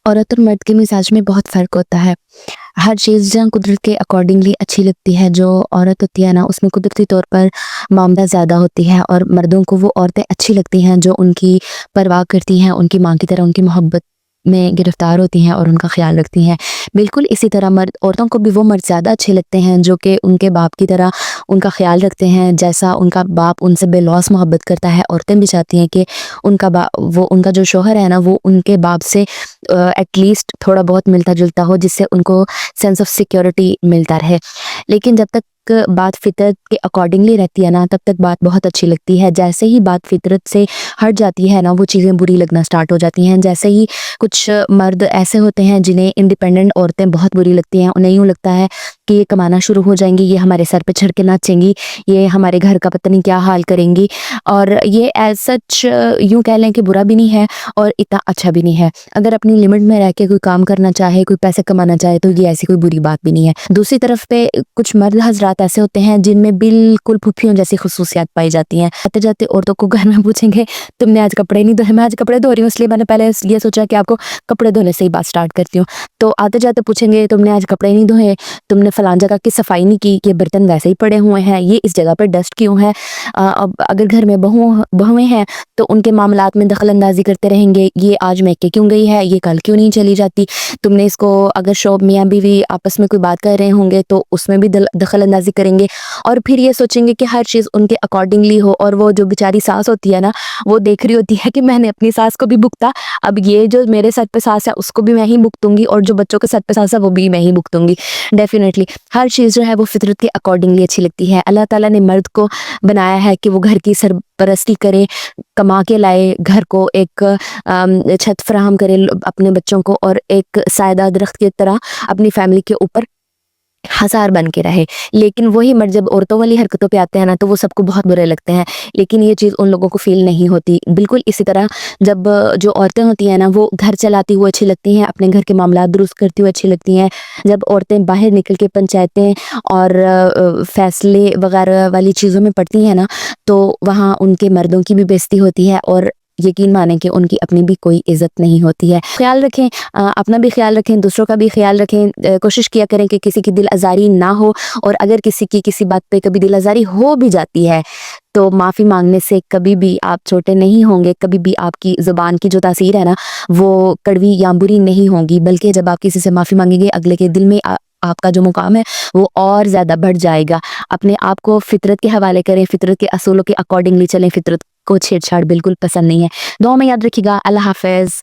औरत और मर्द के मिजाज में बहुत फ़र्क होता है। हर चीज़ जो कुदरत के अकॉर्डिंगली अच्छी लगती है। जो औरत होती है ना, उसमें कुदरती तौर पर ममता ज़्यादा होती है, और मर्दों को वो औरतें अच्छी लगती हैं जो उनकी परवाह करती हैं, उनकी माँ की तरह उनकी मोहब्बत में गिरफ़्तार होती हैं और उनका ख़्याल रखती हैं। बिल्कुल इसी तरह मर्द औरतों को भी वो मर्द ज़्यादा अच्छे लगते हैं जो कि उनके बाप की तरह उनका ख़्याल रखते हैं। जैसा उनका बाप उनसे बेलौस मोहब्बत करता है, औरतें भी चाहती हैं कि उनका जो शौहर है ना, वो उनके बाप से एटलीस्ट थोड़ा बहुत मिलता-जुलता हो, जिससे उनको सेंस ऑफ सिक्योरिटी मिलता रहे। लेकिन जब तक बात फ़ितरत के अकॉर्डिंगली रहती है ना, तब तक बात बहुत अच्छी लगती है। जैसे ही बात फ़ितरत से हट जाती है ना, वो चीज़ें बुरी लगना स्टार्ट हो जाती हैं। जैसे ही कुछ मर्द ऐसे होते हैं जिन्हें इंडिपेंडेंट औरतें बहुत बुरी लगती हैं। उन्हें यूँ लगता है कि ये कमाना शुरू हो जाएँगी, ये हमारे सर पे चढ़ के नाचेंगी, ये हमारे घर का पता नहीं क्या हाल करेंगी। और ये एज़ सच यूँ कह लें कि बुरा भी नहीं है और इतना अच्छा भी नहीं है। अगर अपनी लिमिट में रह के कोई काम करना चाहे, कोई पैसे कमाना चाहे, तो ये ऐसी कोई बुरी बात भी नहीं है। दूसरी तरफ पे कुछ मर्द हज़रात ऐसे होते हैं जिनमें बिल्कुल फूफियों जैसी ख़ुसूसियात पाई जाती हैं। आते-जाते औरतों को घर में पूछेंगे, तुमने आज कपड़े नहीं धोए? मैं आज कपड़े धो रही हूँ, इसलिए मैंने पहले ये सोचा कि आपको कपड़े धोने से ही बात स्टार्ट करती हूँ। तो आते-जाते पूछेंगे, तुमने आज कपड़े नहीं धोए? तुमने फलाँ जगह की सफाई नहीं की? ये बर्तन वैसे ही पड़े हुए हैं, ये इस जगह पे डस्ट क्यों है? अब अगर घर में बहुएँ हैं तो उनके मामलात में दखल-अंदाज़ी करते रहेंगे, ये आज मैके क्यों गई है? ये कल क्यों नहीं चली जाती? तुमने इसको अगर मियाँ-बीवी आपस में कोई बात कर रहे होंगे तो उसमें भी दखल-अंदाज़ी करेंगे, और फिर ये सोचेंगे कि हर चीज़ उनके अकॉर्डिंगली हो। और वो जो बेचारी सास होती है ना, वो देख रही होती है कि मैंने अपनी सास को भी भुगता, अब ये जो मेरे सर पे सास है उसको भी मैं ही भुगतूँगी, और जो बच्चों के सर पे सास है वो भी मैं ही भुगतूँगी। डेफ़िनेटली हर चीज़ जो है वो फ़ितरत के अकॉर्डिंगली अच्छी लगती है। अल्लाह ताला ने मर्द को बनाया है कि वो घर की सरपरस्ती करे, कमा के लाए, घर को एक छत फ़राहम करे अपने बच्चों को, और एक साएदार दरख्त की तरह अपनी फ़ैमिली के ऊपर हसार बन के रहे। लेकिन वही मर्द जब औरतों वाली हरकतों पे आते हैं ना, तो वो सबको बहुत बुरे लगते हैं। लेकिन ये चीज़ उन लोगों को फ़ील नहीं होती। बिल्कुल इसी तरह जब जो औरतें होती हैं ना, वो घर चलाती हुई अच्छी लगती हैं, अपने घर के मामलात दुरुस्त करती हुई अच्छी लगती हैं। जब औरतें बाहर निकल के पंचायतें और फ़ैसले वग़ैरह वाली चीज़ों में पड़ती हैं ना, तो वहाँ उनके मर्दों की भी बेइज़्ज़ती होती है, और यकीन मानें कि उनकी अपनी भी कोई इज़्ज़त नहीं होती है। ख़्याल रखें, अपना भी ख़्याल रखें, दूसरों का भी ख़्याल रखें। कोशिश किया करें कि किसी की दिल आज़ारी ना हो, और अगर किसी की किसी बात पे कभी दिल आज़ारी हो भी जाती है, तो माफ़ी माँगने से कभी भी आप छोटे नहीं होंगे। कभी भी आपकी ज़ुबान की जो तासीर है ना, वो कड़वी या बुरी नहीं होगी, बल्कि जब आप किसी से माफ़ी माँगेंगे, अगले के दिल में आपका जो मुकाम है वो और ज़्यादा बढ़ जाएगा। अपने आप को फ़ितरत के हवाले करें, फ़ितरत के असूलों के अकॉर्डिंगली चलें, फ़ितरत को छेड़छाड़ बिल्कुल पसंद नहीं है। दुआ में याद रखिएगा। अल्लाह हाफ़िज़।